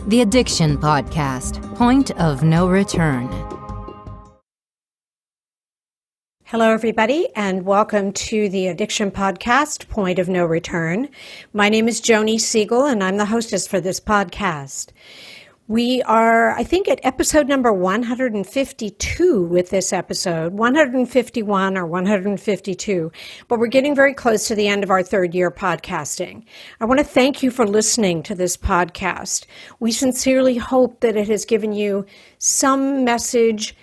The Addiction Podcast, Point of No Return. Hello, everybody, and welcome to the Addiction Podcast, Point of No Return. My name is Joni Siegel, and I'm the hostess for this podcast. We are, I think, at episode number 152 with this episode, 151 or 152, but we're getting very close to the end of our third year podcasting. I want to thank you for listening to this podcast. We sincerely hope that it has given you some message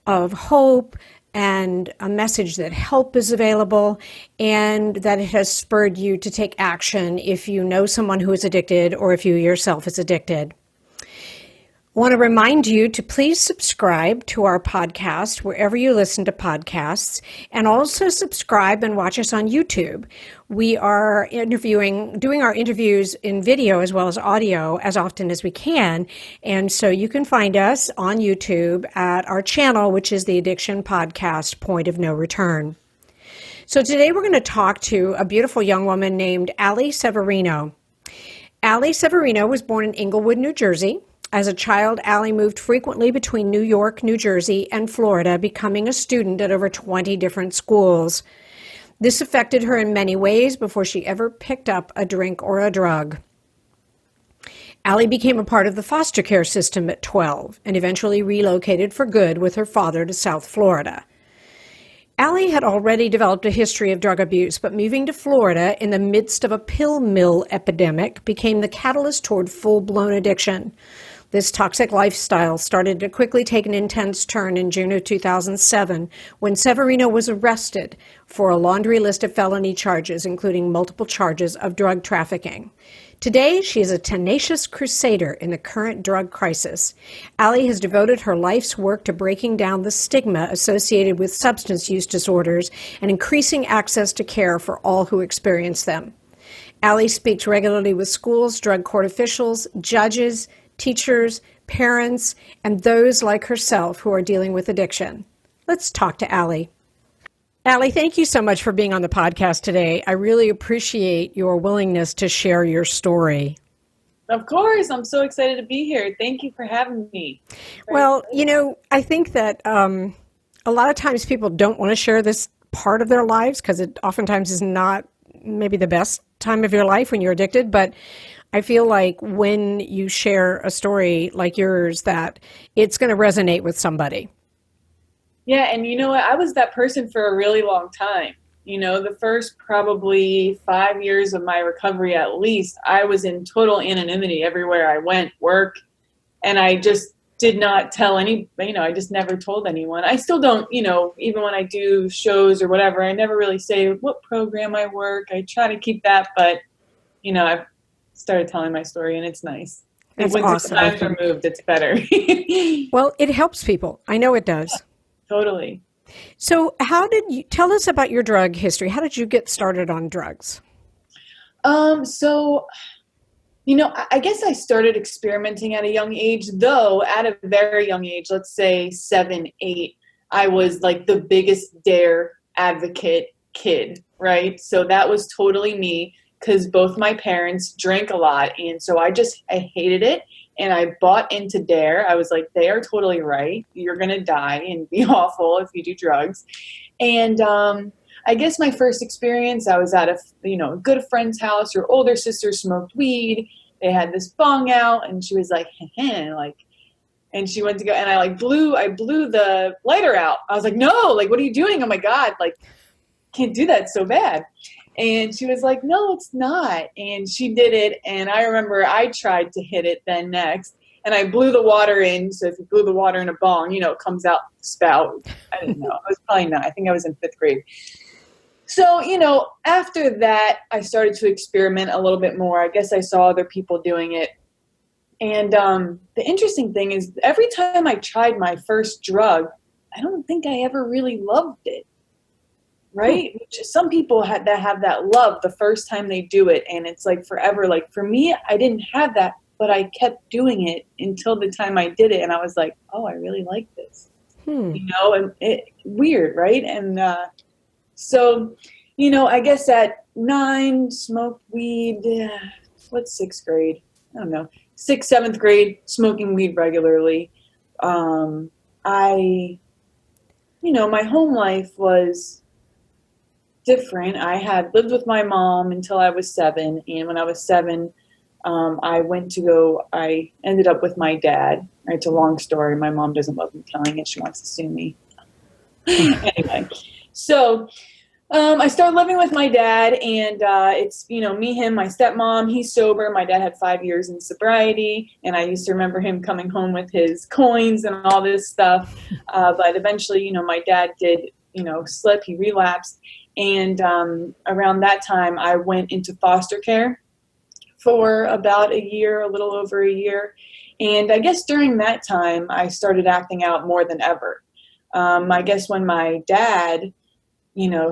of hope and a message that help is available, and that it has spurred you to take action if you know someone who is addicted or if you yourself is addicted. I want to remind you to please subscribe to our podcast wherever you listen to podcasts, and also subscribe and watch us on YouTube. We are doing our interviews in video as well as audio as often as we can, and so you can find us on YouTube at our channel, which is the Addiction Podcast, Point of No Return. So today we're going to talk to a beautiful young woman named Allie Severino. Allie Severino was born in Englewood, New Jersey. As a child, Allie moved frequently between New York, New Jersey, and Florida, becoming a student at over 20 different schools. This affected her in many ways before she ever picked up a drink or a drug. Allie became a part of the foster care system at 12 and eventually relocated for good with her father to South Florida. Allie had already developed a history of drug abuse, but moving to Florida in the midst of a pill mill epidemic became the catalyst toward full-blown addiction. This toxic lifestyle started to quickly take an intense turn in June of 2007 when Severino was arrested for a laundry list of felony charges, including multiple charges of drug trafficking. Today, she is a tenacious crusader in the current drug crisis. Allie has devoted her life's work to breaking down the stigma associated with substance use disorders and increasing access to care for all who experience them. Allie speaks regularly with schools, drug court officials, judges, teachers, parents, and those like herself who are dealing with addiction. Let's talk to Allie. Allie, thank you so much for being on the podcast today. I really appreciate your willingness to share your story. Of course. I'm so excited to be here. Thank you for having me. Well, I think that a lot of times people don't want to share this part of their lives because it oftentimes is not maybe the best time of your life when you're addicted, but I feel like when you share a story like yours that it's going to resonate with somebody. Yeah, and you know what? I was that person for a really long time. The first probably 5 years of my recovery at least, I was in total anonymity everywhere I went, work, and I just did not tell I just never told anyone. I still don't, even when I do shows or whatever, I never really say what program I work. I try to keep that, but, I've started telling my story and it's nice. That's when awesome. the times are moved, it's better. Well, it helps people. I know it does. Totally. So tell us about your drug history. How did you get started on drugs? So, I guess I started experimenting at a young age, though at a very young age, let's say 7, 8, I was like the biggest dare advocate kid, right? So that was totally me because both my parents drank a lot. And so I hated it. And I bought into dare. I was like, they are totally right. You're going to die and be awful if you do drugs. And I guess my first experience, I was at a good friend's house. Her older sister smoked weed. They had this bong out, and she was like, and she went to go, and I blew the lighter out. I was like, no, what are you doing? Oh my God, can't do that, it's so bad. And she was like, no, it's not. And she did it. And I remember I tried to hit it then next. And I blew the water in. So if you blew the water in a bong, it comes out the spout. I didn't know. I was probably not. I think I was in 5th grade. So, after that, I started to experiment a little bit more. I guess I saw other people doing it. And the interesting thing is every time I tried my first drug, I don't think I ever really loved it. Right? Some people have that love the first time they do it, and it's forever. For me, I didn't have that, but I kept doing it until the time I did it, and I was like, oh, I really like this. And weird, right? And so, I guess at 9, smoked weed, what's 6th grade? I don't know, 6th, 7th grade, smoking weed regularly. My home life was different. I had lived with my mom until I was 7. And when I was 7, I ended up with my dad. Right, it's a long story. My mom doesn't love me telling it. She wants to sue me. Anyway, so I started living with my dad, and it's, me, him, my stepmom. He's sober. My dad had 5 years in sobriety, and I used to remember him coming home with his coins and all this stuff. But eventually, my dad did, slip. He relapsed. And around that time, I went into foster care for about a year, a little over a year. And I guess during that time, I started acting out more than ever. I guess when my dad,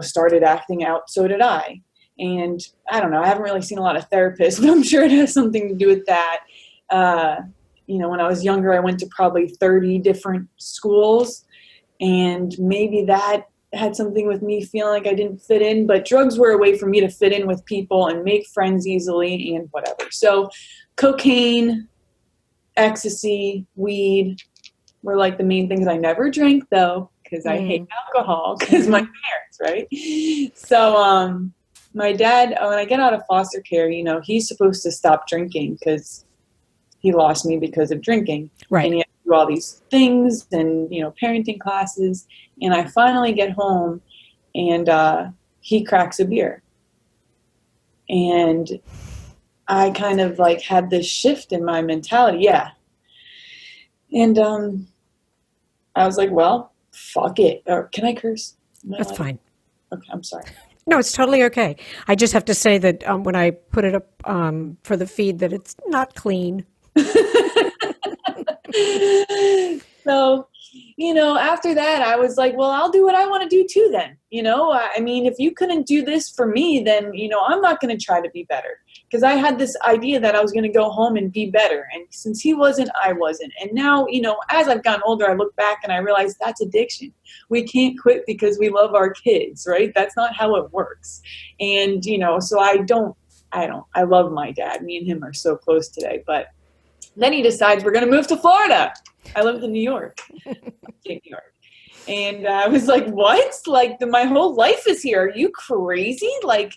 started acting out, so did I. And I don't know, I haven't really seen a lot of therapists, but I'm sure it has something to do with that. When I was younger, I went to probably 30 different schools, and maybe that had something with me feeling like I didn't fit in, but drugs were a way for me to fit in with people and make friends easily and whatever. So cocaine, ecstasy, weed were like the main things. I never drank though, because I hate alcohol, because my parents, right? So my dad, when I get out of foster care, he's supposed to stop drinking because he lost me because of drinking. Right. And he had to do all these things and, parenting classes. And I finally get home, and he cracks a beer. And I kind of like had this shift in my mentality. Yeah. And I was like, well, fuck it. Or can I curse? That's fine. Okay, I'm sorry. No, it's totally okay. I just have to say that when I put it up for the feed, that it's not clean. So, after that, I was like, well, I'll do what I want to do too then. I mean, if you couldn't do this for me, then, I'm not going to try to be better. Because I had this idea that I was going to go home and be better. And since he wasn't, I wasn't. And now, as I've gotten older, I look back and I realize that's addiction. We can't quit because we love our kids, right? That's not how it works. And, so I love my dad. Me and him are so close today. But then he decides we're going to move to Florida. I lived in New York, New York. And I was like, what? Like, my whole life is here. Are you crazy? Like,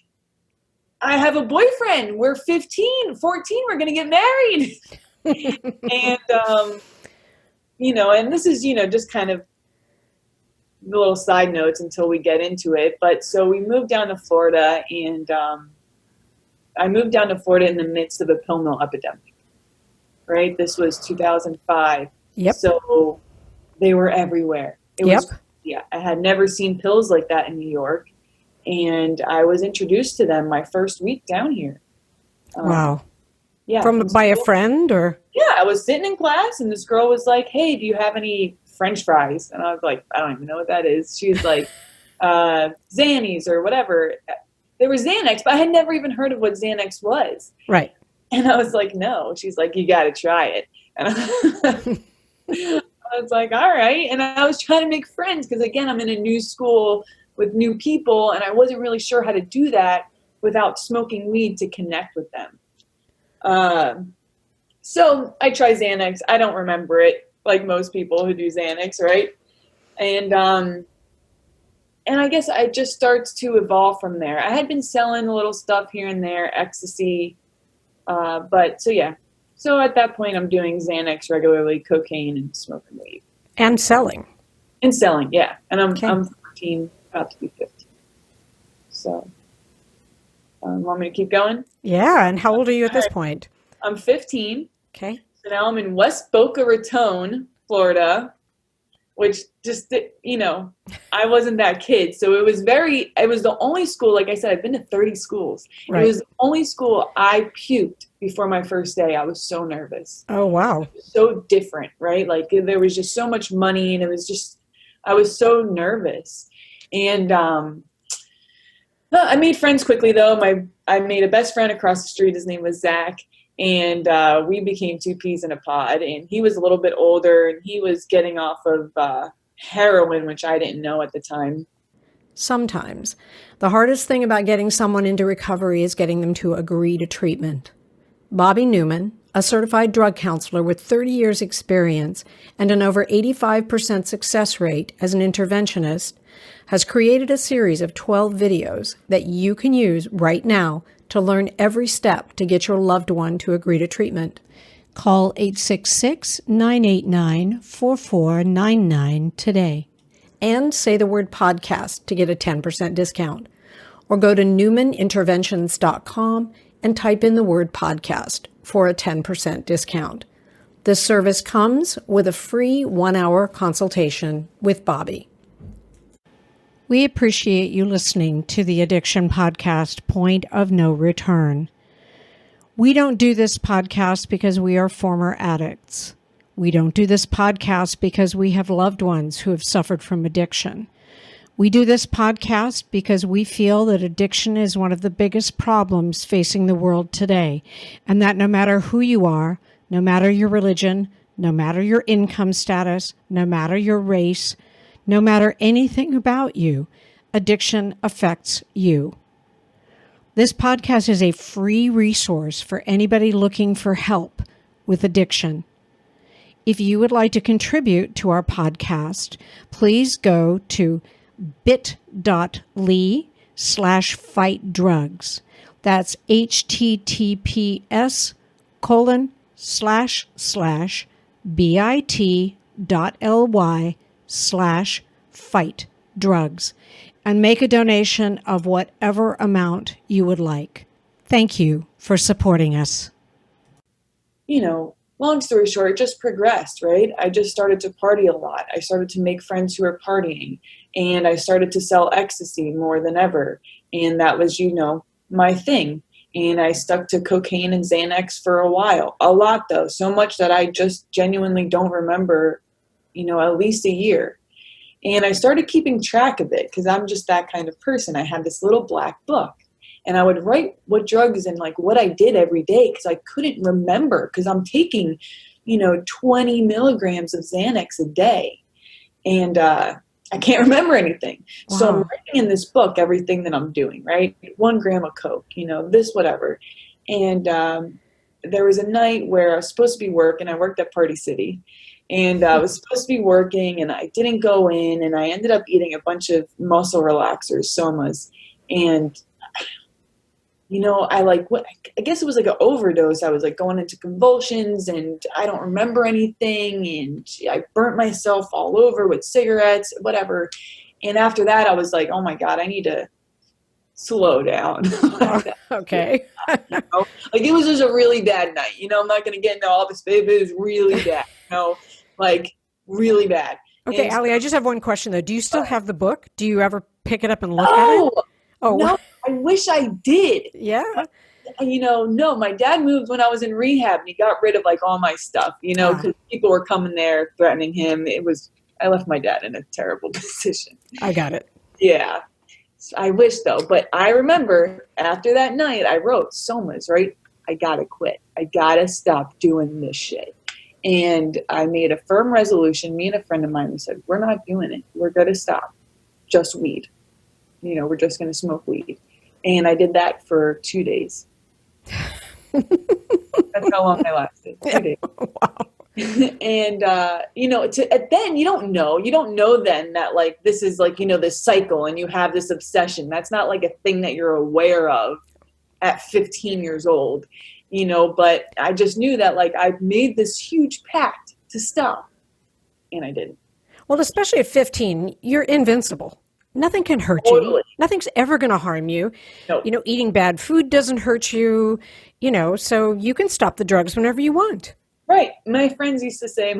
I have a boyfriend. We're 15, 14. We're going to get married. And, and this is, just kind of the little side notes until we get into it. But so we moved down to Florida, and I moved down to Florida in the midst of a pill mill epidemic. Right? This was 2005. Yep. So they were everywhere. I had never seen pills like that in New York. And I was introduced to them my first week down here. Wow. Yeah. By a friend or? Yeah, I was sitting in class and this girl was like, hey, do you have any French fries? And I was like, I don't even know what that is. She was like, Xannies or whatever. There was Xanax, but I had never even heard of what Xanax was. Right. And I was like, no. She's like, you got to try it. And I was like, all right. And I was trying to make friends because, again, I'm in a new school with new people, and I wasn't really sure how to do that without smoking weed to connect with them. So I tried Xanax. I don't remember it, like most people who do Xanax, right? And I guess it just starts to evolve from there. I had been selling a little stuff here and there, ecstasy, but so yeah. So at that point, I'm doing Xanax regularly, cocaine, and smoking weed. And selling. And selling, yeah. And I'm 14, about to be 15. So, want me to keep going? Yeah, and how old are you at this point? I'm 15. Okay. So now I'm in West Boca Raton, Florida, which just, I wasn't that kid. So it was the only school, like I said, I've been to 30 schools. Right. It was the only school I puked before my first day. I was so nervous. Oh, wow. It was so different, right? Like there was just so much money and I was so nervous. And I made friends quickly though. I made a best friend across the street. His name was Zach. And we became two peas in a pod. And he was a little bit older, and he was getting off of heroin, which I didn't know at the time. Sometimes. The hardest thing about getting someone into recovery is getting them to agree to treatment. Bobby Newman, a certified drug counselor with 30 years experience and an over 85% success rate as an interventionist, has created a series of 12 videos that you can use right now to learn every step to get your loved one to agree to treatment. Call 866-989-4499 today and say the word podcast to get a 10% discount. Or go to newmaninterventions.com and type in the word podcast for a 10% discount. This service comes with a free 1-hour consultation with Bobby. We appreciate you listening to the Addiction Podcast, Point of No Return. We don't do this podcast because we are former addicts. We don't do this podcast because we have loved ones who have suffered from addiction. We do this podcast because we feel that addiction is one of the biggest problems facing the world today, and that no matter who you are, no matter your religion, no matter your income status, no matter your race, no matter anything about you, addiction affects you. This podcast is a free resource for anybody looking for help with addiction. If you would like to contribute to our podcast, please go to bit.ly/fightdrugs. That's https://bit.ly/fight drugs and make a donation of whatever amount you would like. Thank you for supporting us. Long story short, it just progressed, right? I just started to party a lot. I started to make friends who were partying, and I started to sell ecstasy more than ever. And that was, my thing. And I stuck to cocaine and Xanax for a while. A lot, though. So much that I just genuinely don't remember, at least a year. And I started keeping track of it because I'm just that kind of person. I had this little black book. And I would write what drugs and what I did every day because I couldn't remember because I'm taking, 20 milligrams of Xanax a day. And I can't remember anything. Wow. So I'm writing in this book everything that I'm doing, right? 1 gram of Coke, this, whatever. And there was a night where I was supposed to be working. I worked at Party City. And I was supposed to be working and I didn't go in. And I ended up eating a bunch of muscle relaxers, somas. And I guess it was like an overdose. I was going into convulsions and I don't remember anything. And I burnt myself all over with cigarettes, whatever. And after that, I was like, oh my God, I need to slow down. Okay. It was just a really bad night. I'm not going to get into all this, but it was really bad, really bad. Okay, Allie, I just have one question though. Do you still have the book? Do you ever pick it up and look at it? Oh, no. I wish I did. Yeah. No, my dad moved when I was in rehab and he got rid of all my stuff, because people were coming there threatening him. I left my dad in a terrible position. I got it. Yeah. I wish though, but I remember after that night I wrote somas, right? I gotta quit. I gotta stop doing this shit. And I made a firm resolution. Me and a friend of mine, we said, we're not doing it. We're gonna stop. Just weed. We're just gonna smoke weed. And I did that for 2 days. That's how long I lasted. 2 days. Wow. And, then you don't know then that this is this cycle and you have this obsession. That's not a thing that you're aware of at 15 years old, but I just knew that I made this huge pact to stop and I didn't. Well, especially at 15, you're invincible. Nothing can hurt Totally. you. Nothing's ever going to harm you. No. Eating bad food doesn't hurt you, so you can stop the drugs whenever you want. Right. My friends used to say,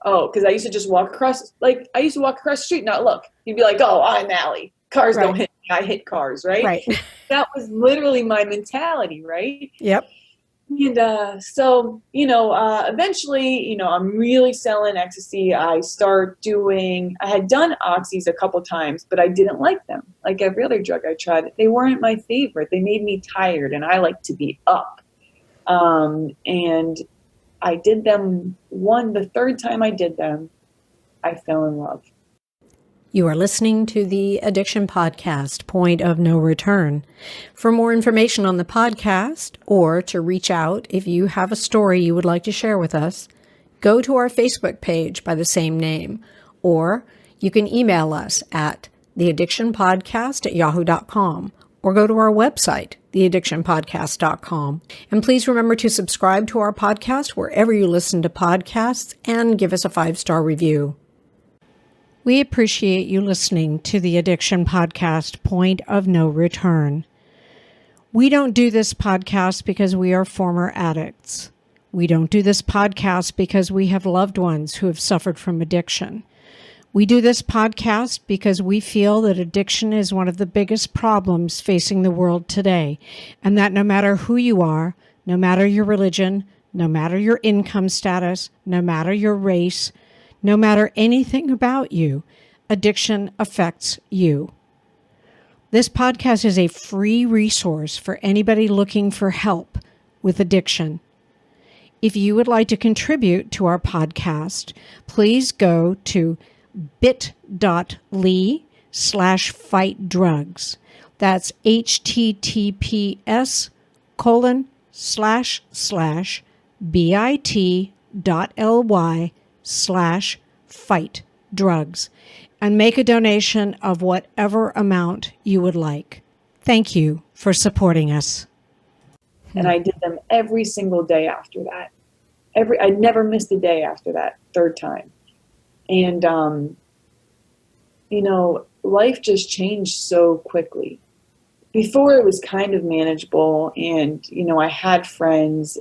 oh, because I used to just walk across, the street, not look. You'd be like, oh, I'm Allie. Cars don't hit me. I hit cars, right? Right. That was literally my mentality, right? Yep. And eventually, I'm really selling ecstasy. I had done oxys a couple times, but I didn't like them. Like every other drug I tried, they weren't my favorite. They made me tired and I like to be up. And I did them the third time I did them, I fell in love. You are listening to the Addiction Podcast, Point of No Return. For more information on the podcast or to reach out if you have a story you would like to share with us, go to our Facebook page by the same name, or you can email us at theaddictionpodcast@yahoo.com or go to our website, theaddictionpodcast.com. And please remember to subscribe to our podcast wherever you listen to podcasts and give us a 5-star review. We appreciate you listening to the Addiction Podcast, Point of No Return. We don't do this podcast because we are former addicts. We don't do this podcast because we have loved ones who have suffered from addiction. We do this podcast because we feel that addiction is one of the biggest problems facing the world today, and that no matter who you are, no matter your religion, no matter your income status, no matter your race, no matter anything about you, addiction affects you. This podcast is a free resource for anybody looking for help with addiction. If you would like to contribute to our podcast, please go to bit.ly/fightdrugs. That's https://bit.ly/fight drugs, and make a donation of whatever amount you would like. Thank you for supporting us. And I did them every single day after that. I never missed a day after that third time. And, life just changed so quickly. Before it was kind of manageable and, I had friends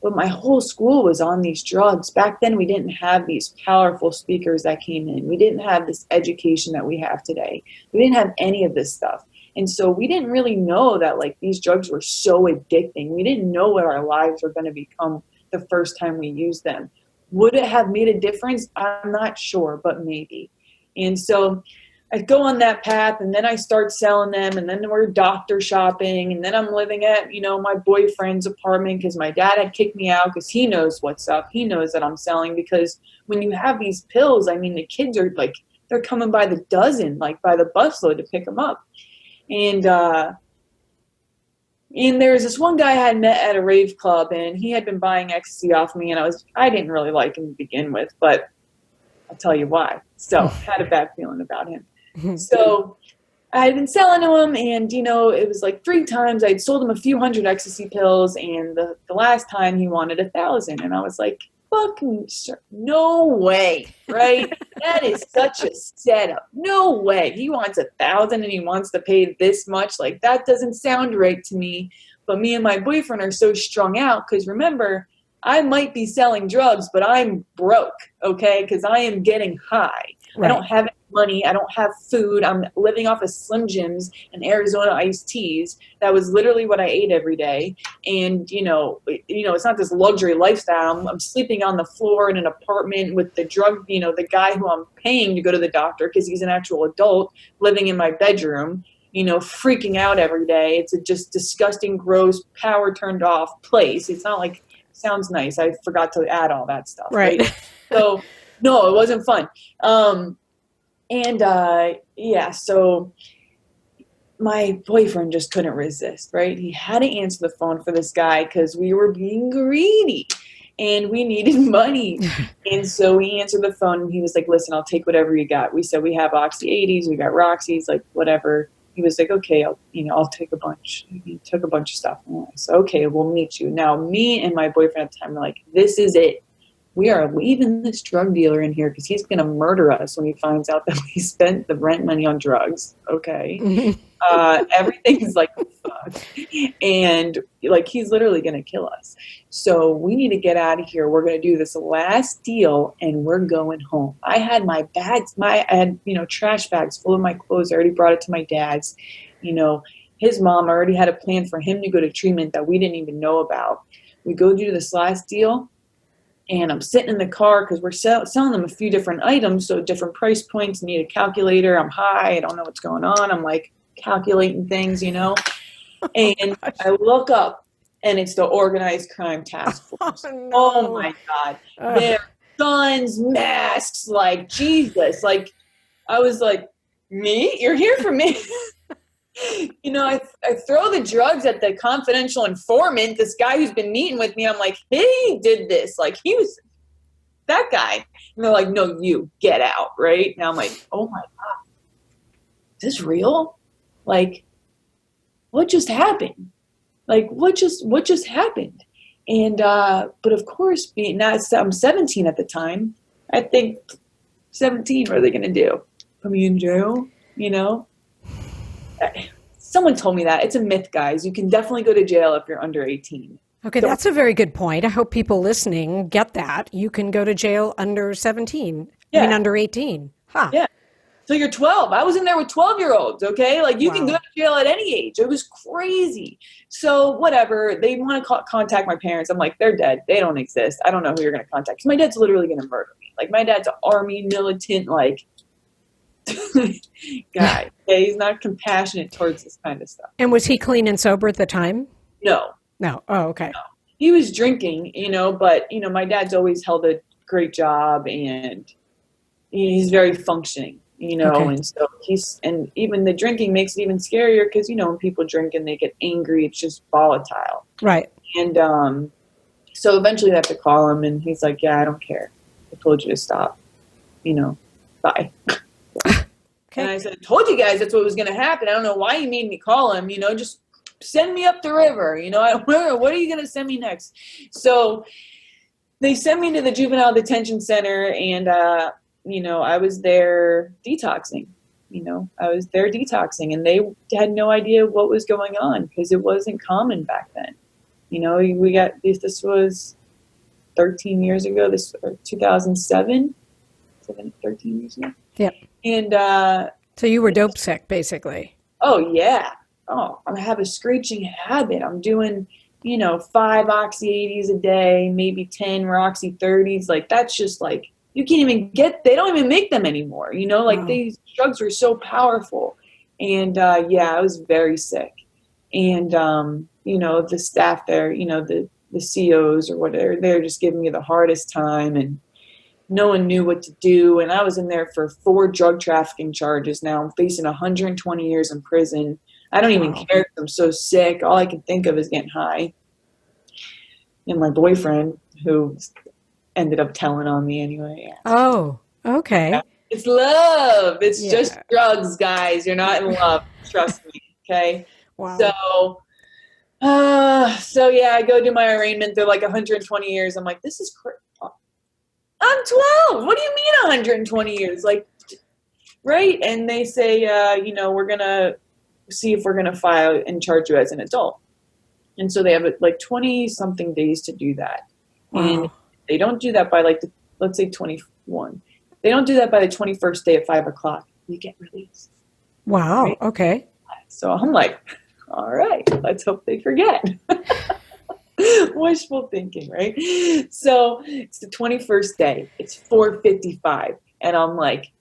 but my whole school was on these drugs. Back then we didn't have these powerful speakers that came in. We didn't have this education that we have today. We didn't have any of this stuff. And so we didn't really know that these drugs were so addicting. We didn't know what our lives were going to become the first time we used them. Would it have made a difference? I'm not sure, but maybe. And so I go on that path, and then I start selling them, and then we're doctor shopping, and then I'm living at, my boyfriend's apartment because my dad had kicked me out because he knows what's up. He knows that I'm selling, because when you have these pills, the kids are they're coming by the dozen, by the busload to pick them up. And there's this one guy I had met at a rave club, and he had been buying ecstasy off me, and I didn't really like him to begin with, but I'll tell you why. So had a bad feeling about him. So I had been selling to him, and, it was 3 times I'd sold him a few hundred ecstasy pills, and the last time he wanted 1,000. And I was like, fucking sir, no way, right? That is such a setup. No way. He wants 1,000 and he wants to pay this much. That doesn't sound right to me. But me and my boyfriend are so strung out because, remember, I might be selling drugs, but I'm broke, okay? Because I am getting high. Right. I don't have any money. I don't have food. I'm living off of Slim Jims and Arizona iced teas. That was literally what I ate every day. And, it's not this luxury lifestyle. I'm sleeping on the floor in an apartment with the the guy who I'm paying to go to the doctor because he's an actual adult, living in my bedroom, freaking out every day. It's a just disgusting, gross, power turned off place. It's not sounds nice. I forgot to add all that stuff. Right. So no, it wasn't fun. So my boyfriend just couldn't resist, right? He had to answer the phone for this guy because we were being greedy and we needed money. And so he answered the phone and he was like, listen, I'll take whatever you got. We said, we have Oxy 80s, we got Roxy's, whatever. He was like, okay, I'll take a bunch. He took a bunch of stuff. And I said, okay, we'll meet you. Now, me and my boyfriend at the time were like, this is it. We are leaving this drug dealer in here because he's going to murder us when he finds out that we spent the rent money on drugs. Okay. Everything's fuck. And he's literally going to kill us. So we need to get out of here. We're going to do this last deal and we're going home. I had my bags, I had, trash bags full of my clothes. I already brought it to my dad's. His mom already had a plan for him to go to treatment that we didn't even know about. We go do this last deal. And I'm sitting in the car because we're selling them a few different items, so different price points, need a calculator. I'm high. I don't know what's going on. I'm calculating things, And I look up, and it's the Organized Crime Task Force. Oh my God. They're guns, masks, Jesus. I was like, me? You're here for me? I throw the drugs at the confidential informant, this guy who's been meeting with me. I'm like, he did this. Like, he was that guy. And they're like, no, you get out, right? And I'm like, oh my God, is this real? Like, what just happened? Like, what just happened? And, but of course, I'm 17 at the time. I think 17, what are they going to do? Put me in jail? Someone told me that. It's a myth, guys. You can definitely go to jail if you're under 18. Okay, that's a very good point. I hope people listening get that. You can go to jail under 17. Yeah. I mean, under 18. Huh. Yeah. So you're 12. I was in there with 12-year-olds, okay? Like, you can go to jail at any age. It was crazy. So whatever. They want to contact my parents. I'm like, they're dead. They don't exist. I don't know who you're going to contact. Because my dad's literally going to murder me. Like, my dad's an army militant, like, guy. Okay? He's not compassionate towards this kind of stuff. And was he clean and sober at the time? No. No. Oh, okay. No. He was drinking, but, my dad's always held a great job, and he's very functioning. Okay. And so and even the drinking makes it even scarier because, when people drink and they get angry, it's just volatile. Right. And so eventually they have to call him, and he's like, yeah, I don't care. I told you to stop. Bye. Okay. And I said, I told you guys that's what was going to happen. I don't know why you made me call him, just send me up the river. What are you going to send me next? So they sent me to the juvenile detention center, and, I was there detoxing. And they had no idea what was going on because it wasn't common back then. This was 13 years ago, 2007, 13 years ago. Yeah. And so you were Dopesick, basically. Oh, yeah. Oh, I have a screeching habit. I'm doing, 5 Oxy 80s a day, maybe 10 Roxy 30s. Like, that's just like, you can't even they don't even make them anymore. These drugs were so powerful. And, I was very sick. And, the staff there, the COs or whatever, they're just giving me the hardest time, and no one knew what to do. And I was in there for 4 drug trafficking charges. Now I'm facing 120 years in prison. I don't even care if I'm so sick. All I can think of is getting high. And my boyfriend, who ended up telling on me anyway. Oh, okay. Yeah. It's love. It's just drugs, guys. You're not in love. Trust me. Okay. Wow. So I go do my arraignment. They're like 120 years. I'm like, this is crazy. I'm 12. What do you mean 120 years? Like, right? And they say, we're going to see if we're going to file and charge you as an adult. And so they have like 20 something days to do that. Wow. And they don't do that by let's say 21. They don't do that by the 21st day at 5:00. You get released. Wow. Right? Okay. So I'm like, all right, let's hope they forget. Wishful thinking, right? So it's the 21st day. It's 4:55. And I'm like,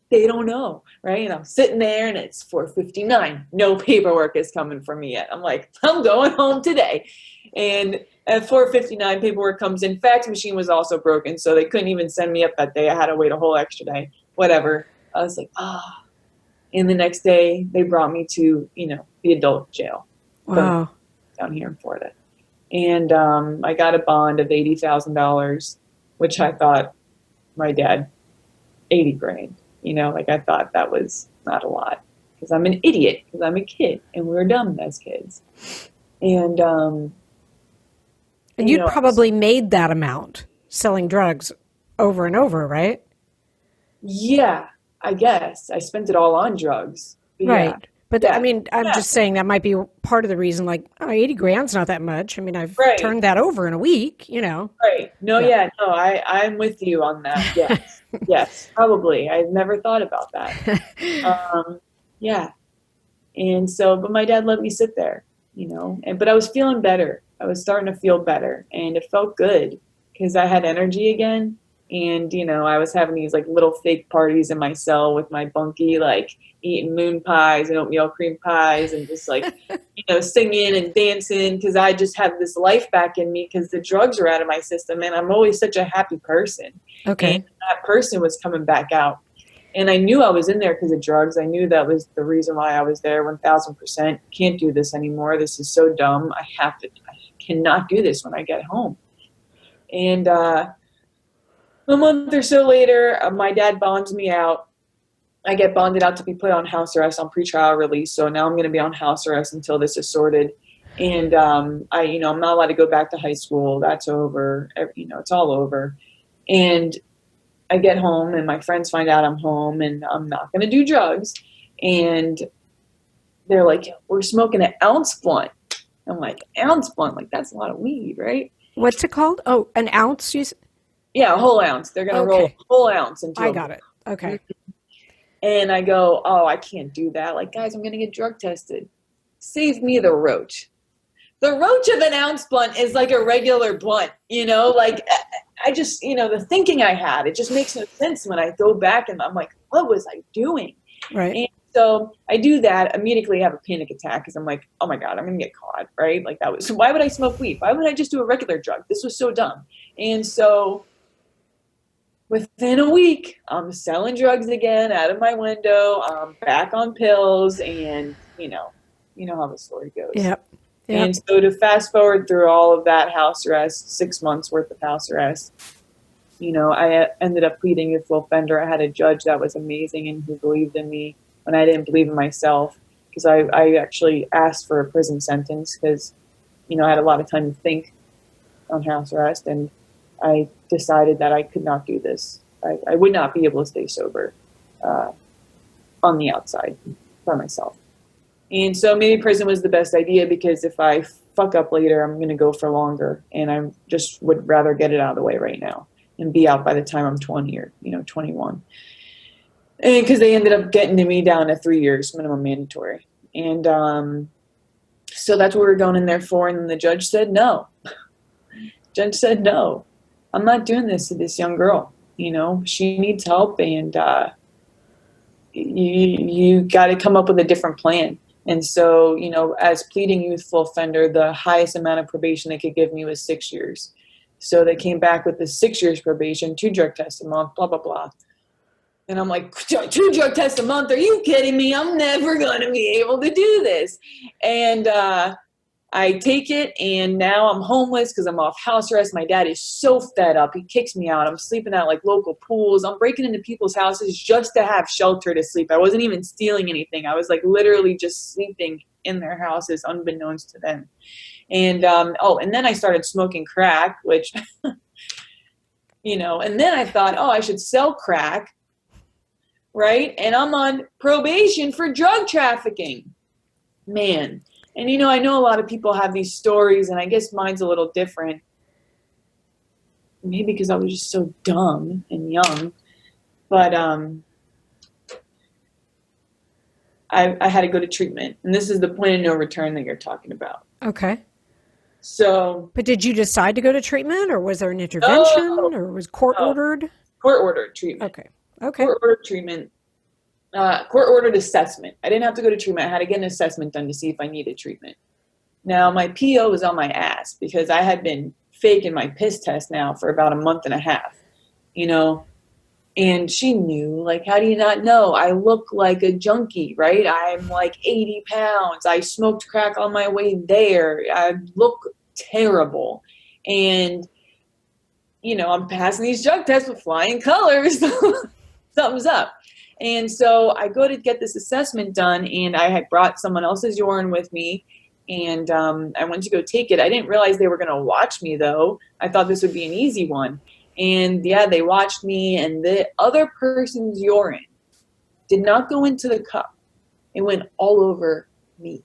they don't know, right? And I'm sitting there, and it's 4:59. No paperwork is coming from me yet. I'm like, I'm going home today. And at 4:59, paperwork comes in. Fax machine was also broken, so they couldn't even send me up that day. I had to wait a whole extra day. Whatever. I was like, And the next day, they brought me to, the adult jail. Wow. Down here in Florida. And I got a bond of $80,000, which I thought my dad, 80 grand. I thought that was not a lot because I'm an idiot, because I'm a kid and we were dumb as kids. And you probably made that amount selling drugs over and over, right? Yeah, I guess. I spent it all on drugs. Right. Yeah. But I mean, I'm just saying that might be part of the reason, like, 80 grand's not that much. I mean, I've turned that over in a week, Right. No, I'm with you on that. Yes. Yes, probably. I've never thought about that. And so, but my dad let me sit there, but I was feeling better. I was starting to feel better, and it felt good because I had energy again. And, I was having these like little fake parties in my cell with my bunkie, like eating moon pies and oatmeal cream pies and just like, singing and dancing because I just have this life back in me because the drugs are out of my system. And I'm always such a happy person. Okay. And that person was coming back out. And I knew I was in there because of drugs. I knew that was the reason why I was there 1000%. Can't do this anymore. This is so dumb. I cannot do this when I get home. And, a month or so later, my dad bonds me out. I get bonded out to be put on house arrest on pretrial release. So now I'm going to be on house arrest until this is sorted. And I'm not allowed to go back to high school. That's over. It's all over. And I get home, and my friends find out I'm home, and I'm not going to do drugs. And they're like, "We're smoking an ounce blunt." I'm like, "Ounce blunt? Like that's a lot of weed, right?" What's it called? Oh, an ounce? Yeah, a whole ounce. They're going to roll a whole ounce into I got it. Okay. And I go, "Oh, I can't do that. Like, guys, I'm going to get drug tested. Save me the roach." The roach of an ounce blunt is like a regular blunt, like I just, the thinking I had, it just makes no sense when I go back and I'm like, what was I doing? Right. And so I do that, immediately have a panic attack because I'm like, oh my God, I'm going to get caught, right? Like why would I smoke weed? Why would I just do a regular drug? This was so dumb. And so within a week, I'm selling drugs again out of my window. I'm back on pills, and you know how the story goes. Yep. And so to fast forward through all of that house arrest, 6 months worth of house arrest, I ended up pleading youthful offender. I had a judge that was amazing and who believed in me when I didn't believe in myself, because I actually asked for a prison sentence because, I had a lot of time to think on house arrest, and I decided that I could not do this. I would not be able to stay sober on the outside by myself. And so maybe prison was the best idea, because if I fuck up later, I'm going to go for longer. And I just would rather get it out of the way right now and be out by the time I'm 20 or, 21. And because they ended up getting to me down to 3 years minimum mandatory. And so that's what we were going in there for. And the judge said no. Judge said no. I'm not doing this to this young girl. She needs help, and you got to come up with a different plan. And so, as pleading youthful offender, the highest amount of probation they could give me was 6 years. So they came back with the 6 years probation, 2 drug tests a month, blah, blah, blah. And I'm like, 2 drug tests a month? Are you kidding me? I'm never going to be able to do this. And I take it, and now I'm homeless because I'm off house arrest. My dad is so fed up. He kicks me out. I'm sleeping at like local pools. I'm breaking into people's houses just to have shelter to sleep. I wasn't even stealing anything. I was like literally just sleeping in their houses unbeknownst to them. And, and then I started smoking crack, which, and then I thought, I should sell crack, right? And I'm on probation for drug trafficking. Man. And, I know a lot of people have these stories, and I guess mine's a little different. Maybe because I was just so dumb and young. But I had to go to treatment. And this is the point of no return that you're talking about. Okay. So. But did you decide to go to treatment, or was there an intervention, or was court ordered? Court ordered treatment. Okay. Court ordered treatment. Court ordered assessment. I didn't have to go to treatment. I had to get an assessment done to see if I needed treatment. Now, my PO was on my ass because I had been faking my piss test now for about a month and a half, and she knew, like, how do you not know? I look like a junkie, right? I'm like 80 pounds. I smoked crack on my way there. I look terrible. And, I'm passing these drug tests with flying colors. Something's up. And so I go to get this assessment done, and I had brought someone else's urine with me, and I went to go take it. I didn't realize they were going to watch me, though. I thought this would be an easy one. And, yeah, they watched me, and the other person's urine did not go into the cup. It went all over me.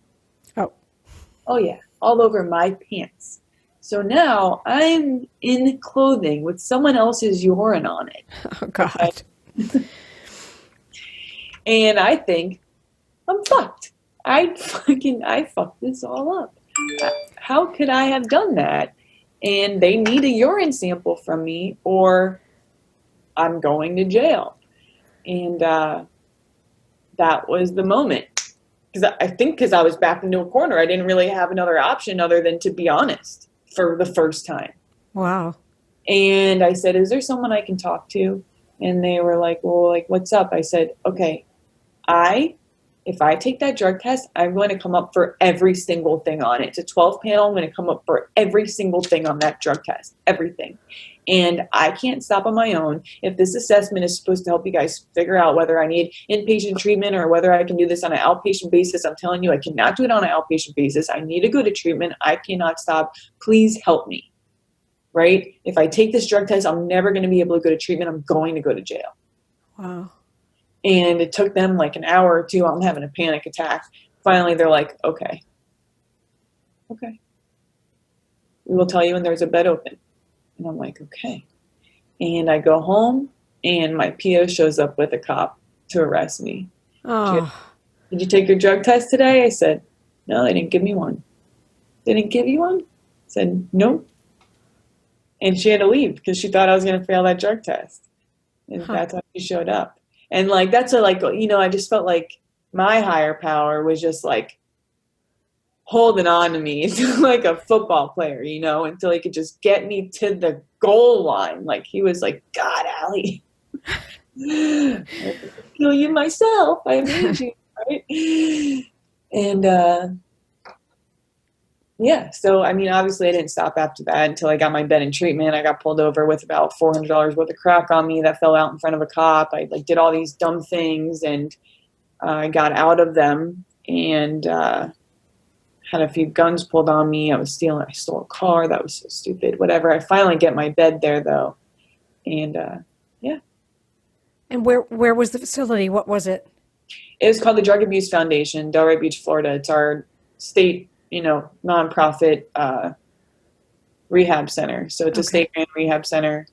Oh, yeah, all over my pants. So now I'm in clothing with someone else's urine on it. Oh, God. Okay? And I think I'm fucked. I fucked this all up. How could I have done that? And they need a urine sample from me, or I'm going to jail. And that was the moment. Because I was backed into a corner. I didn't really have another option other than to be honest for the first time. Wow. And I said, is there someone I can talk to? And they were like, well, like, what's up? I said, okay, if I take that drug test, I'm going to come up for every single thing on it. It's a 12 panel. I'm going to come up for every single thing on that drug test, everything. And I can't stop on my own. If this assessment is supposed to help you guys figure out whether I need inpatient treatment or whether I can do this on an outpatient basis, I'm telling you, I cannot do it on an outpatient basis. I need to go to treatment. I cannot stop. Please help me. Right? If I take this drug test, I'm never going to be able to go to treatment. I'm going to go to jail. Wow. And it took them like an hour or two. I'm having a panic attack. Finally, they're like, okay. We will tell you when there's a bed open. And I'm like, okay. And I go home and my PO shows up with a cop to arrest me. Oh. Did you take your drug test today? I said, no, they didn't give me one. They didn't give you one? I said, nope. And she had to leave because she thought I was going to fail that drug test. And that's how she showed up. And like, that's a, like, you know, I just felt like my higher power was just like holding on to me like a football player, you know, until he could just get me to the goal line. Like he was like, God, Allie, I feel you myself. I made you, right? And, yeah. So, I mean, obviously I didn't stop after that until I got my bed in treatment. I got pulled over with about $400 worth of crack on me that fell out in front of a cop. I like did all these dumb things and I got out of them and had a few guns pulled on me. I stole a car. That was so stupid. Whatever. I finally get my bed there though. And yeah. And where was the facility? What was it? It was called the Drug Abuse Foundation, Delray Beach, Florida. It's our state, you know, nonprofit rehab center. So it's a state-run rehab center.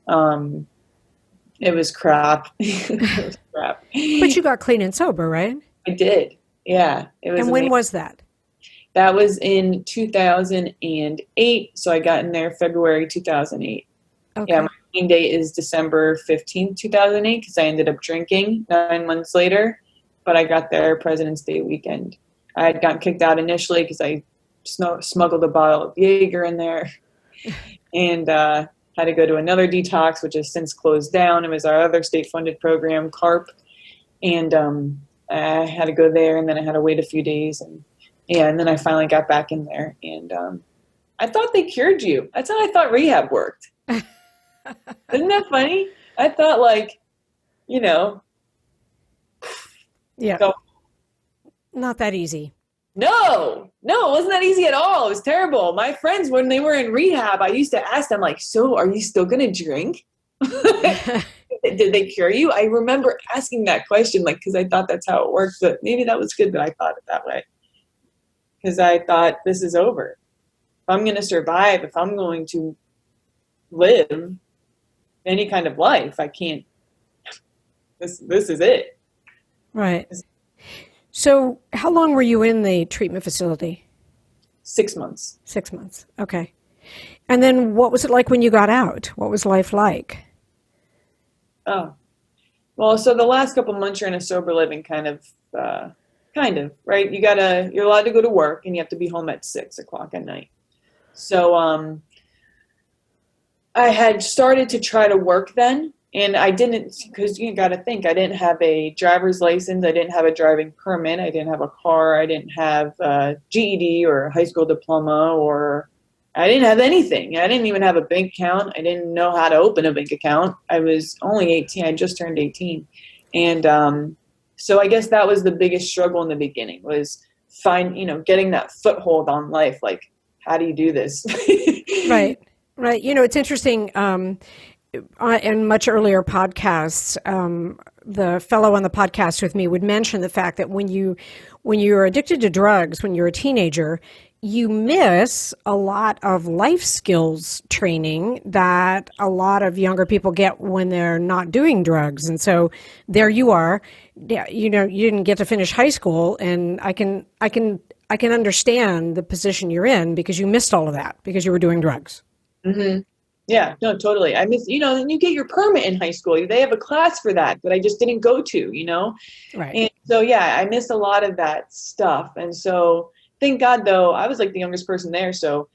It was crap. It was crap. But you got clean and sober, right? I did. Yeah. It was. And when was that? That was in 2008. So I got in there February 2008. Okay. Yeah, my clean date is December 15th, 2008, because I ended up drinking 9 months later. But I got there President's Day weekend. I had gotten kicked out initially because I smuggled a bottle of Jaeger in there and had to go to another detox, which has since closed down. It was our other state-funded program, CARP. And I had to go there, and then I had to wait a few days. And then I finally got back in there. And I thought they cured you. That's how I thought rehab worked. Isn't that funny? I thought, like, you know. Yeah. So, not that easy. No, it wasn't that easy at all. It was terrible. My friends, when they were in rehab, I used to ask them, like, so are you still going to drink? Did they cure you? I remember asking that question, like, because I thought that's how it worked. But maybe that was good that I thought it that way. Because I thought, this is over. If I'm going to survive, if I'm going to live any kind of life, I can't. This is it. Right. So how long were you in the treatment facility? 6 months. 6 months. Okay. And then what was it like when you got out? What was life like? Oh, well, so the last couple months you're in a sober living kind of, right? You're allowed to go to work and you have to be home at 6 o'clock at night. So, I had started to try to work then. And I didn't, because you got to think, I didn't have a driver's license. I didn't have a driving permit. I didn't have a car. I didn't have a GED or a high school diploma, or I didn't have anything. I didn't even have a bank account. I didn't know how to open a bank account. I was only 18. I just turned 18. And so I guess that was the biggest struggle in the beginning, was getting that foothold on life. Like, how do you do this? Right. You know, it's interesting. In much earlier podcasts, the fellow on the podcast with me would mention the fact that when you're addicted to drugs, when you're a teenager, you miss a lot of life skills training that a lot of younger people get when they're not doing drugs. And so there you are, you know, you didn't get to finish high school, and I can understand the position you're in because you missed all of that because you were doing drugs. Mm-hmm. Yeah, no, totally. I miss, and you get your permit in high school. They have a class for that, but I just didn't go to. Right. And so, yeah, I missed a lot of that stuff. And so thank God, though, I was like the youngest person there. So,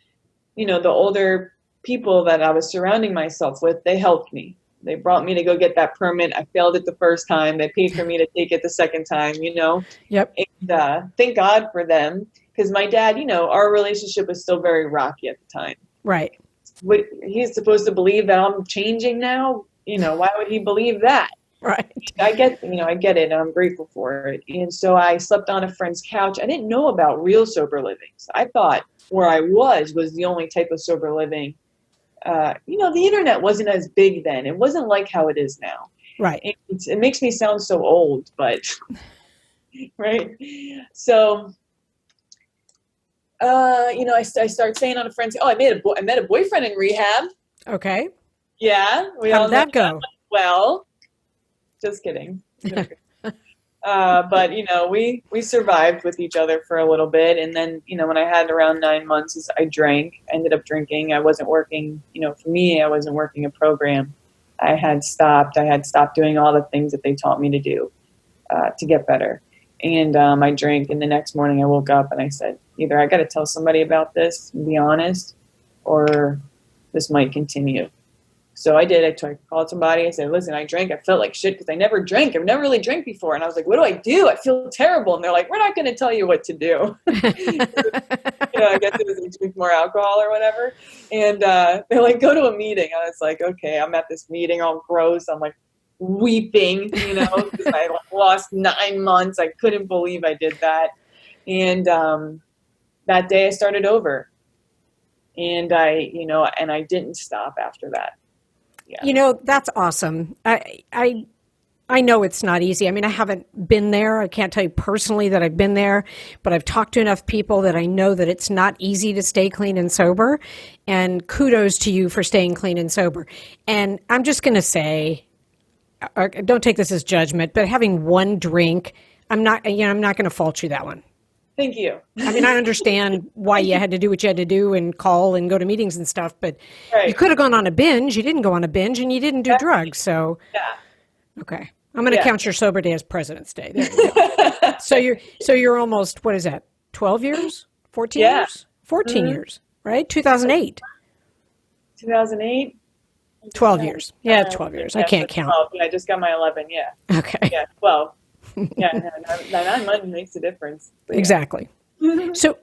the older people that I was surrounding myself with, they helped me. They brought me to go get that permit. I failed it the first time. They paid for me to take it the second time. Yep. And thank God for them, because my dad, our relationship was still very rocky at the time. Right. He's supposed to believe that I'm changing now. Why would he believe that? Right. I get it. And I'm grateful for it. And so I slept on a friend's couch. I didn't know about real sober living. So I thought where I was the only type of sober living. The internet wasn't as big then. It wasn't like how it is now. Right. It makes me sound so old, but right. So, I start saying on a friend's, I met a boyfriend in rehab. Okay. Yeah. How did that go? Well, just kidding. But we survived with each other for a little bit. And then, when I had around 9 months, I ended up drinking. I wasn't working, for me, I wasn't working a program. I had stopped doing all the things that they taught me to do, to get better. And, I drank, and the next morning I woke up and I said, either I got to tell somebody about this and be honest, or this might continue. So I did. I called somebody. I said, listen, I drank. I felt like shit because I never drank. I've never really drank before. And I was like, what do I do? I feel terrible. And they're like, we're not going to tell you what to do. I guess it was like drink more alcohol or whatever. And they're like, go to a meeting. I was like, okay, I'm at this meeting all gross. I'm like weeping, because I lost 9 months. I couldn't believe I did that. And that day I started over. And I didn't stop after that. Yeah. That's awesome. I know it's not easy. I mean, I haven't been there. I can't tell you personally that I've been there, but I've talked to enough people that I know that it's not easy to stay clean and sober. And kudos to you for staying clean and sober. And I'm just going to say, don't take this as judgment, but having one drink, I'm not going to fault you that one. Thank you. I mean, I understand why you had to do what you had to do and call and go to meetings and stuff, but You could have gone on a binge. You didn't go on a binge, and you didn't do drugs. So, okay, I'm going to count your sober day as President's Day. There you go. So you're almost, what is that? 12 years? 14 years? 14 years, right? 2008. 2008. 12 years. Yeah, 12 years. I can't count. 12. Yeah, I just got my 11. Yeah. Okay. Yeah, 12. Yeah, 9 months makes a difference. Exactly. So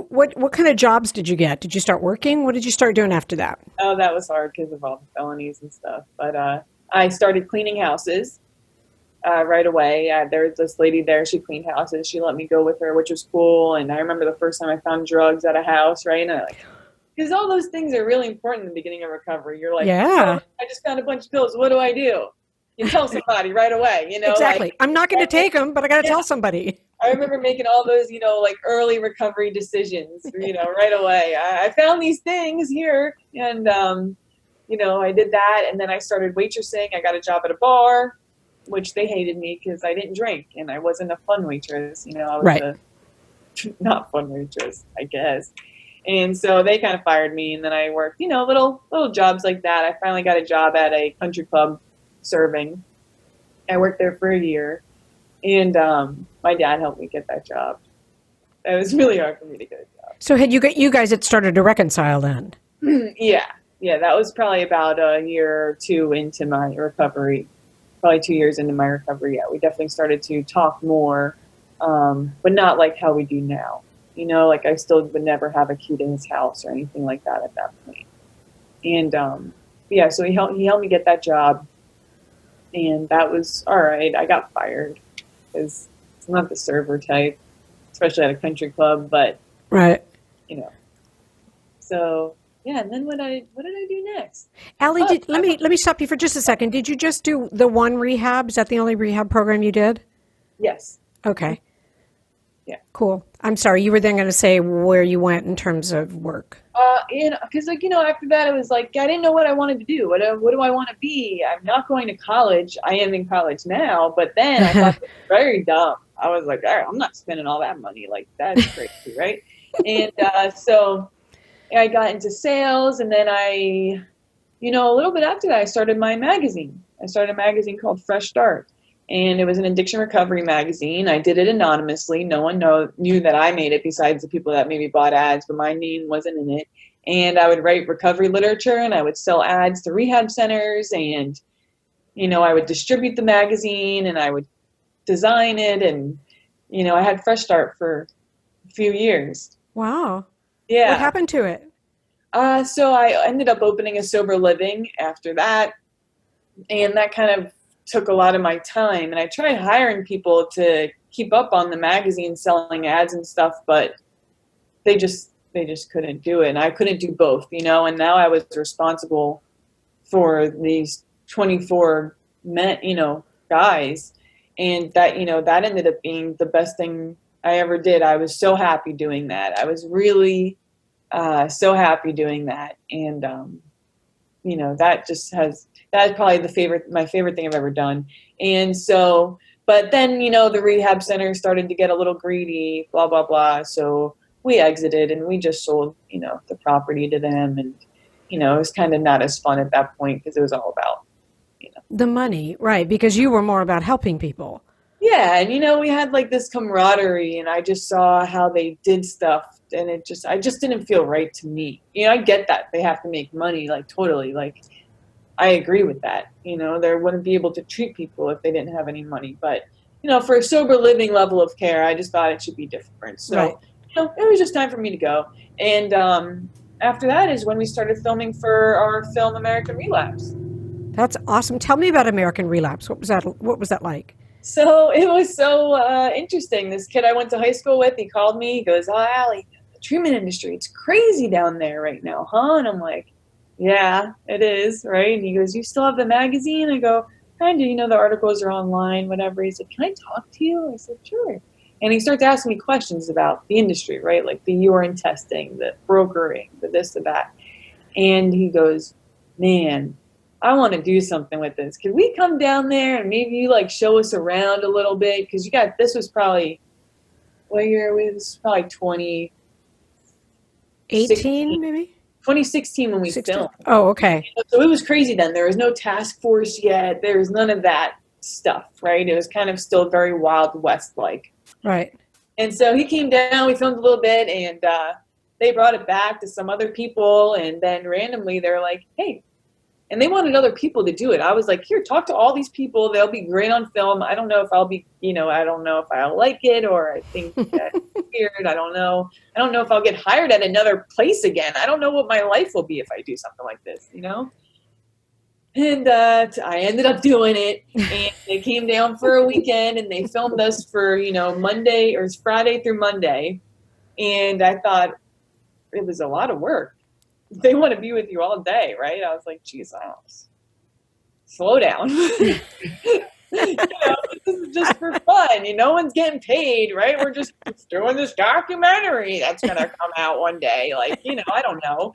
what kind of jobs did you get? Did you start working? What did you start doing after that? Oh, that was hard because of all the felonies and stuff. But I started cleaning houses right away. There was this lady there. She cleaned houses. She let me go with her, which was cool. And I remember the first time I found drugs at a house, right? And because all those things are really important in the beginning of recovery. You're like, yeah, I just found a bunch of pills. What do I do? You tell somebody right away, Exactly. I'm not going to take them, but I got to tell somebody. I remember making all those, early recovery decisions, right away. I found these things here, and, I did that, and then I started waitressing. I got a job at a bar, which they hated me because I didn't drink, and I wasn't a fun waitress. I was a not fun waitress, I guess. And so they kind of fired me, and then I worked, little jobs like that. I finally got a job at a country club serving. I worked there for a year, and my dad helped me get that job. It was really hard for me to get a job. So you guys had started to reconcile then? Yeah, that was probably about a year or two into my recovery. Probably 2 years into my recovery. Yeah, we definitely started to talk more, but not like how we do now. I still would never have a key to his house or anything like that at that point. And so he helped me get that job. And that was all right. I got fired because it's not the server type, especially at a country club. But right, So yeah, and then what did I do next? Allie, let me stop you for just a second. Did you just do the one rehab? Is that the only rehab program you did? Yes. Okay. Yeah. Cool. I'm sorry. You were then going to say where you went in terms of work. Because after that, it was like, I didn't know what I wanted to do. What do I want to be? I'm not going to college. I am in college now, but then I thought it was very dumb. I was like, all right, I'm not spending all that money. Like, that's crazy, right? And so I got into sales, and then a little bit after that, I started my magazine. I started a magazine called Fresh Start, and it was an addiction recovery magazine. I did it anonymously. No one knew that I made it besides the people that maybe bought ads, but my name wasn't in it. And I would write recovery literature, and I would sell ads to rehab centers, and, I would distribute the magazine, and I would design it, and, I had Fresh Start for a few years. Wow. Yeah. What happened to it? So I ended up opening a sober living after that, and that kind of took a lot of my time. And I tried hiring people to keep up on the magazine, selling ads and stuff, but they just couldn't do it. And I couldn't do both, and now I was responsible for these 24 men, guys. And that, that ended up being the best thing I ever did. I was so happy doing that. I was really so happy doing that. And, that's probably my favorite thing I've ever done. And so, but then, the rehab center started to get a little greedy, blah, blah, blah. So we exited, and we just sold, the property to them. And, it was kind of not as fun at that point because it was all about, the money, right? Because you were more about helping people. Yeah. And, we had like this camaraderie, and I just saw how they did stuff, and I just didn't feel right to me. I get that they have to make money, like totally, like I agree with that. They wouldn't be able to treat people if they didn't have any money. But, for a sober living level of care, I just thought it should be different. So, right. It was just time for me to go. And after that is when we started filming for our film American Relapse. That's awesome. Tell me about American Relapse. What was that like? So it was so interesting. This kid I went to high school with, he called me. He goes, "Oh, Allie, the treatment industry, it's crazy down there right now, huh?" And I'm like, "Yeah, it is, right?" And he goes, "You still have the magazine?" I go, "Kind of, the articles are online, whatever." He said, "Can I talk to you?" I said, "Sure." And he starts asking me questions about the industry, right? Like the urine testing, the brokering, the this, the that. And he goes, "Man, I want to do something with this. Can we come down there and maybe you like show us around a little bit?" Because this was probably, what year was this? Probably 2018, maybe? 2016 when we 16. filmed. Oh, okay. So it was crazy then. There was no task force yet. There was none of that stuff, right? It was kind of still very Wild West-like. Right. And so he came down, we filmed a little bit, and they brought it back to some other people, and then randomly they're like, "Hey," and they wanted other people to do it. I was like, "Here, talk to all these people. They'll be great on film. I don't know if I'll be, I don't know if I'll like it, or I think that's weird. I don't know. I don't know if I'll get hired at another place again. I don't know what my life will be if I do something like this, And I ended up doing it, and they came down for a weekend, and they filmed us for, Monday or Friday through Monday. And I thought it was a lot of work. They want to be with you all day, right? I was like, "Geez, slow down." This is just for fun. No one's getting paid, right? We're just doing this documentary that's going to come out one day. Like, I don't know.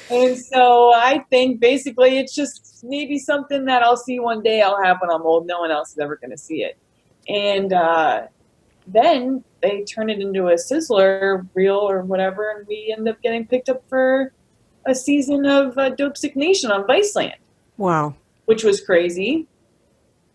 And so I think basically it's just maybe something that I'll see one day. I'll have when I'm old. No one else is ever going to see it. And then they turn it into a sizzler reel or whatever, and we end up getting picked up for a season of Dopesick Nation on Viceland. Wow. Which was crazy.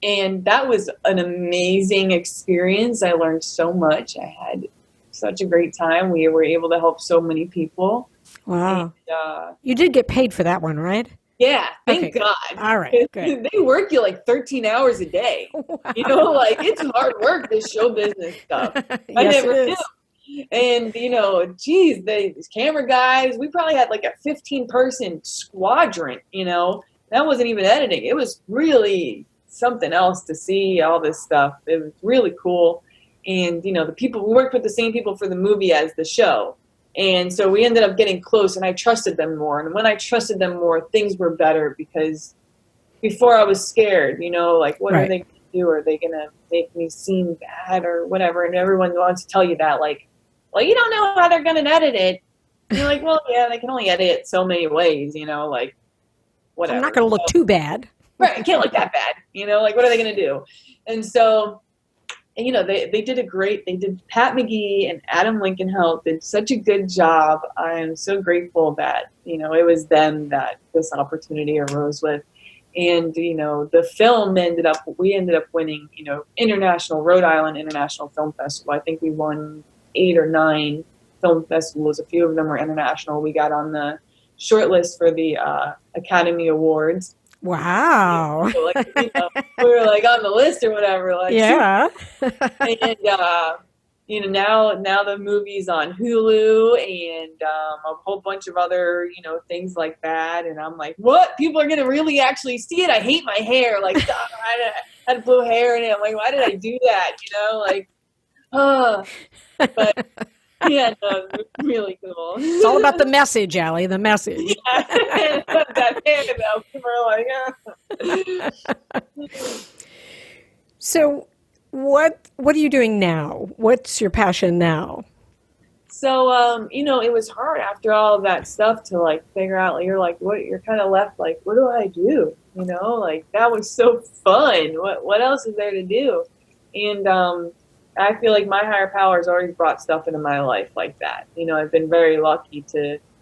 And that was an amazing experience. I learned so much. I had such a great time. We were able to help so many people. Wow. And, you did get paid for that one, right? Yeah, thank Okay, God. Good. All right, good. They work you like 13 hours a day. Wow. Like it's hard work, this show business stuff. I Yes, never it knew. is. And, geez, these camera guys, we probably had like a 15-person squadron, That wasn't even editing. It was really something else to see all this stuff. It was really cool. And, the people, we worked with the same people for the movie as the show. And so we ended up getting close, and I trusted them more. And when I trusted them more, things were better, because before I was scared, like, what Right. are they going to do? Are they going to make me seem bad or whatever? And everyone wants to tell you that, like, well, you don't know how they're going to edit it. And you're like, well, yeah, they can only edit it so many ways, like, whatever. I'm not going to look too bad. Right, it can't look that bad. Like, what are they going to do? And so and they did Pat McGee and Adam Lincolnheld did such a good job. I'm so grateful that, it was them that this opportunity arose with. And, the film we ended up winning, Rhode Island International Film Festival. I think we won 8 or 9 film festivals. A few of them were international. We got on the short list for the Academy Awards. Wow. So, we were like on the list or whatever. Like, yeah. and now the movie's on Hulu and a whole bunch of other things like that. And I'm like, what? People are gonna really actually see it? I hate my hair. Like, God, I had blue hair in it. I'm like, why did I do that? But. Yeah, no, really cool. It's all about the message, Allie, the message. Yeah. That hair, though, people are like, So what are you doing now? What's your passion now? So, it was hard after all of that stuff to figure out, you're kind of left what do I do? That was so fun. What else is there to do? And, I feel like my higher power has always brought stuff into my life like that. I've been very lucky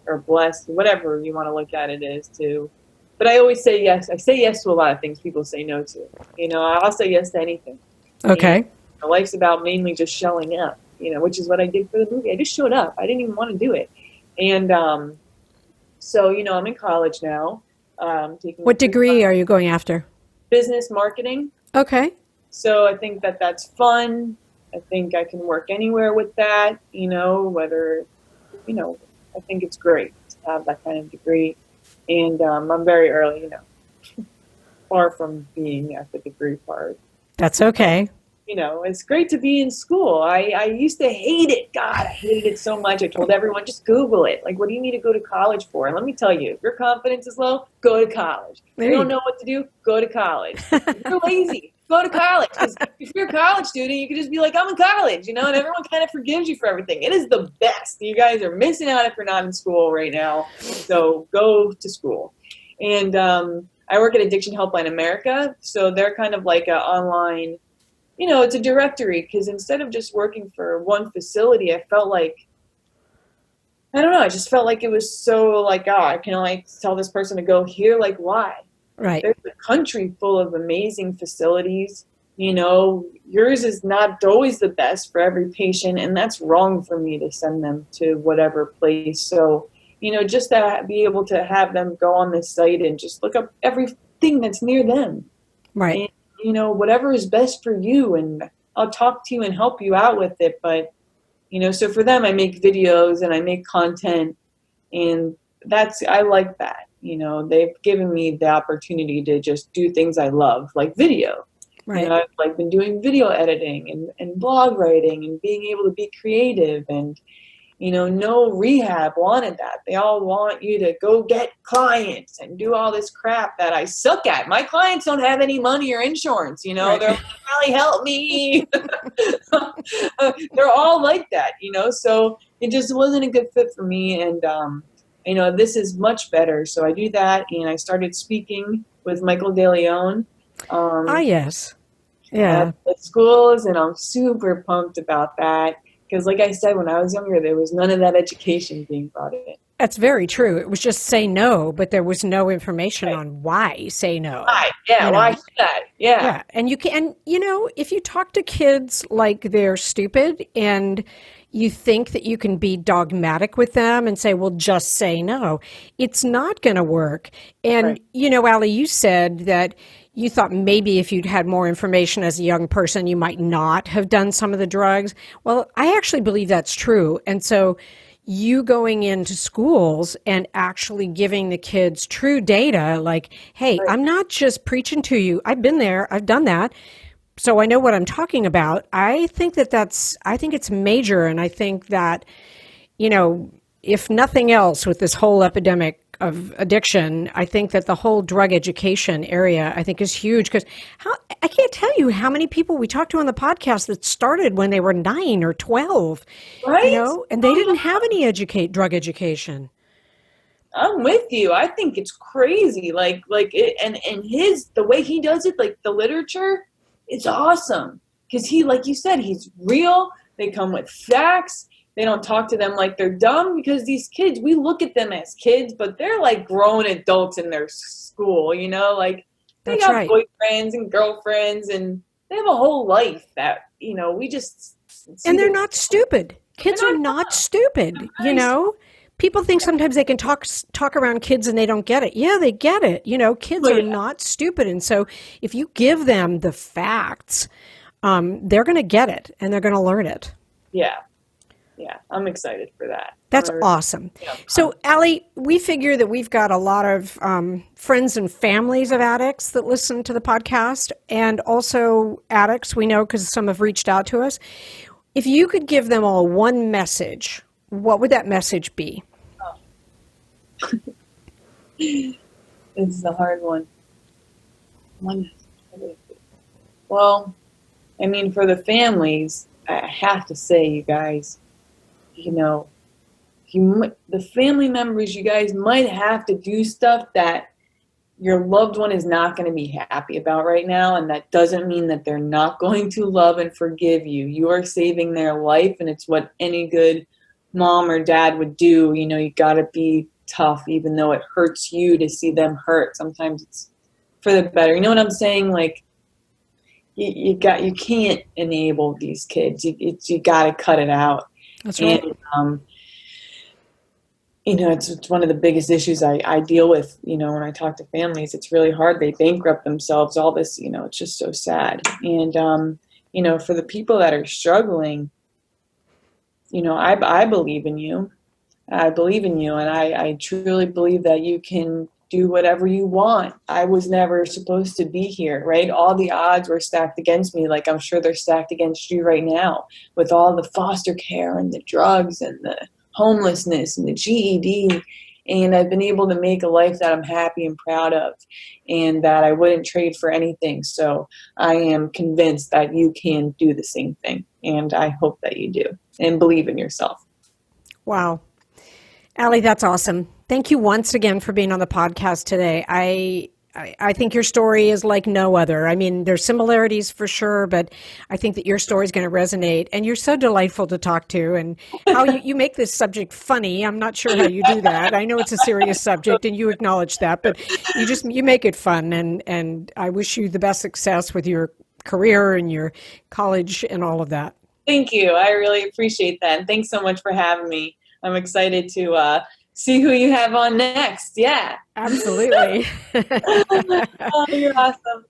or blessed, whatever you want to look at it as but I always say yes. I say yes to a lot of things people say no to. I'll say yes to anything. Okay. And life's about mainly just showing up, which is what I did for the movie. I just showed up. I didn't even want to do it. And so, I'm in college now. What degree are you going after? Business marketing. Okay. So I think that's fun. I think I can work anywhere with that, whether, I think it's great to have that kind of degree. And I'm very early, far from being at the degree part. That's okay. It's great to be in school. I used to hate it. God, I hated it so much. I told everyone, just Google it. What do you need to go to college for? And let me tell you, if your confidence is low, go to college. If you don't know what to do, go to college. If you're lazy, go to college. Because if you're a college student, you can just be like, I'm in college, and everyone kind of forgives you for everything. It is the best. You guys are missing out if you're not in school right now. So go to school. And I work at Addiction Helpline America. So they're kind of like an online, it's a directory, because instead of just working for one facility, I felt like, I don't know, I just felt like it was so I can tell this person to go here, why? Right. There's a country full of amazing facilities. Yours is not always the best for every patient, and that's wrong for me to send them to whatever place. So, just to be able to have them go on this site and just look up everything that's near them. Right. And, whatever is best for you, and I'll talk to you and help you out with it. But, so for them, I make videos and I make content, and I like that. They've given me the opportunity to just do things I love, like video. Right. I've been doing video editing and blog writing and being able to be creative, and, no rehab wanted that. They all want you to go get clients and do all this crap that I suck at. My clients don't have any money or insurance, Right. They're like, Allie, help me. They're all like that, so it just wasn't a good fit for me. And, this is much better. So I do that, and I started speaking with Michael De Leon. Yes. Yeah. At schools, and I'm super pumped about that. Because like I said, when I was younger, there was none of that education being brought in. That's very true. It was just say no, but there was no information on why say no. Why? Yeah, why should I? Yeah. Yeah. And you can, if you talk to kids like they're stupid and you think that you can be dogmatic with them and say, well, just say no, it's not going to work. And, Right. Allie, you said that you thought maybe if you'd had more information as a young person, you might not have done some of the drugs. Well, I actually believe that's true. And so you going into schools and actually giving the kids true data, like, hey, Right. I'm not just preaching to you. I've been there. I've done that. So I know what I'm talking about. I think it's major. And I think that, if nothing else with this whole epidemic of addiction, I think that the whole drug education area, I think, is huge, because I can't tell you how many people we talked to on the podcast that started when they were 9 or 12, Right? And they didn't have any drug education. I'm with you. I think it's crazy. The way he does it, the literature, it's awesome. because he, like you said, he's real. They come with facts. They don't talk to them like they're dumb, because these kids, we look at them as kids, but they're like grown adults in their school, you know, like they That's got right. boyfriends and girlfriends, and they have a whole life that, you know, we just see. And they're not stupid. Kids are not stupid, you know? People think sometimes they can talk around kids and they don't get it. Yeah, they get it. You know, kids are not stupid. And so if you give them the facts, they're going to get it and they're going to learn it. Yeah. Yeah, I'm excited for that. That's awesome. Yeah. So, Allie, we figure that we've got a lot of friends and families of addicts that listen to the podcast, and also addicts, we know, because some have reached out to us. If you could give them all one message, what would that message be? Oh. This is a hard one. Well, I mean, for the families, I have to say, you guys, you know, the family members, you guys might have to do stuff that your loved one is not going to be happy about right now. And that doesn't mean that they're not going to love and forgive you. You are saving their life, and it's what any good mom or dad would do. You know, you got to be tough, even though it hurts you to see them hurt. Sometimes it's for the better. You know what I'm saying? Like, you can't enable these kids. You got to cut it out. That's right. And, you know, it's one of the biggest issues I deal with, you know, when I talk to families. It's really hard. They bankrupt themselves, all this, you know, it's just so sad. And, you know, for the people that are struggling, you know, I believe in you. I believe in you. And I truly believe that you can do whatever you want. I was never supposed to be here, right? All the odds were stacked against me. Like, I'm sure they're stacked against you right now, with all the foster care and the drugs and the homelessness and the GED. And I've been able to make a life that I'm happy and proud of, and that I wouldn't trade for anything. So I am convinced that you can do the same thing. And I hope that you do, and believe in yourself. Wow. Allie, that's awesome. Thank you once again for being on the podcast today. I think your story is like no other. I mean, there's similarities for sure, but I think that your story is going to resonate. And you're so delightful to talk to, and how you make this subject funny. I'm not sure how you do that. I know it's a serious subject, and you acknowledge that, but you make it fun. And I wish you the best success with your career and your college and all of that. Thank you. I really appreciate that. And thanks so much for having me. I'm excited to see who you have on next. Yeah. Absolutely. Oh, you're awesome.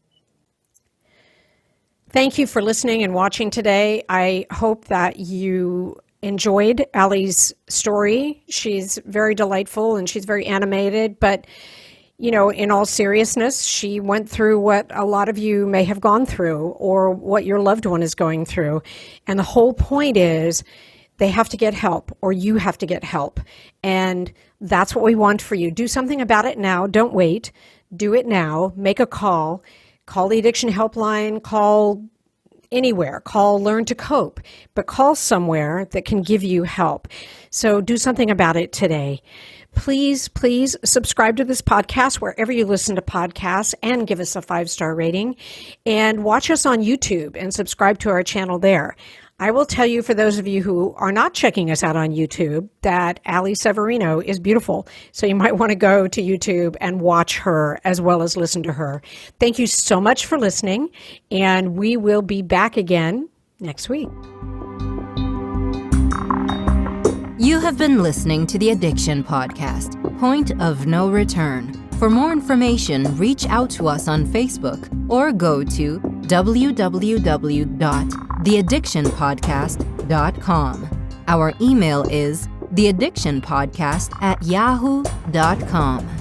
Thank you for listening and watching today. I hope that you enjoyed Allie's story. She's very delightful and she's very animated, but you know, in all seriousness, she went through what a lot of you may have gone through, or what your loved one is going through. And the whole point is, they have to get help, or you have to get help. And that's what we want for you. Do something about it now. Don't wait. Do it now. Make a call. Call the addiction helpline. Call anywhere. Call Learn to Cope. But call somewhere that can give you help. So do something about it today. Please, please subscribe to this podcast wherever you listen to podcasts, and give us a 5-star rating. And watch us on YouTube and subscribe to our channel there. I will tell you, for those of you who are not checking us out on YouTube, that Allie Severino is beautiful. So you might want to go to YouTube and watch her as well as listen to her. Thank you so much for listening, and we will be back again next week. You have been listening to the Addiction Podcast, Point of No Return. For more information, reach out to us on Facebook or go to www.theaddictionpodcast.com. Our email is theaddictionpodcast@yahoo.com.